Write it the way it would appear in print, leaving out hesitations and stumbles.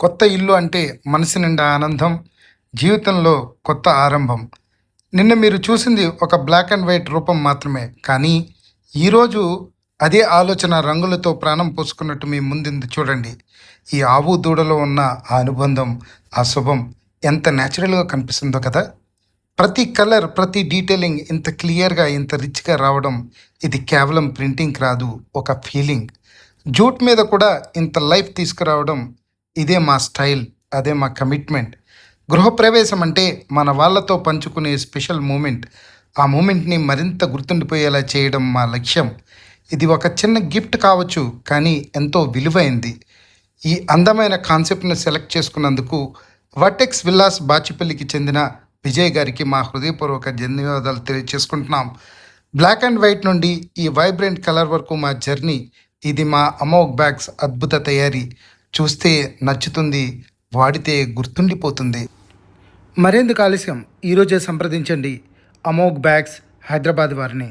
కొత్త ఇల్లు అంటే మనసు నిండా ఆనందం, జీవితంలో కొత్త ఆరంభం. నిన్న మీరు చూసింది ఒక బ్లాక్ అండ్ వైట్ రూపం మాత్రమే. కానీ ఈరోజు అదే ఆలోచన రంగులతో ప్రాణం పోసుకున్నట్టు మీ ముందుంది చూడండి. ఈ ఆవు దూడలో ఉన్న ఆ అనుబంధం, ఆ శుభం ఎంత న్యాచురల్‌గా కనిపిస్తుందో కదా! ప్రతి కలర్, ప్రతి డీటెయిలింగ్ ఇంత క్లియర్‌గా, ఇంత రిచ్‌గా రావడం ఇది కేవలం ప్రింటింగ్ కాదు, ఒక ఫీలింగ్. జూట్ మీద కూడా ఇంత లైఫ్ తీసుకురావడం ఇదే మా స్టైల్, అదే మా కమిట్మెంట్. గృహప్రవేశం అంటే మన వాళ్ళతో పంచుకునే స్పెషల్ మూమెంట్. ఆ మూమెంట్ని మరింత గుర్తుండిపోయేలా చేయడం మా లక్ష్యం. ఇది ఒక చిన్న గిఫ్ట్ కావచ్చు, కానీ ఎంతో విలువైంది. ఈ అందమైన కాన్సెప్ట్ను సెలెక్ట్ చేసుకున్నందుకు వర్టెక్స్ విల్లాస్ బాచిపల్లికి చెందిన విజయ్ గారికి మా హృదయపూర్వక ధన్యవాదాలు తెలియజేసుకుంటున్నాం. బ్లాక్ అండ్ వైట్ నుండి ఈ వైబ్రెంట్ కలర్ వరకు మా జర్నీ. ఇది మా అమోఘ్ బ్యాగ్స్ అద్భుత తయారీ. చూస్తే నచ్చుతుంది, వాడితే గుర్తుండిపోతుంది. మరెందుకు ఆలస్యం, ఈరోజే సంప్రదించండి అమోఘ్ బ్యాగ్స్ హైదరాబాద్ వారిని.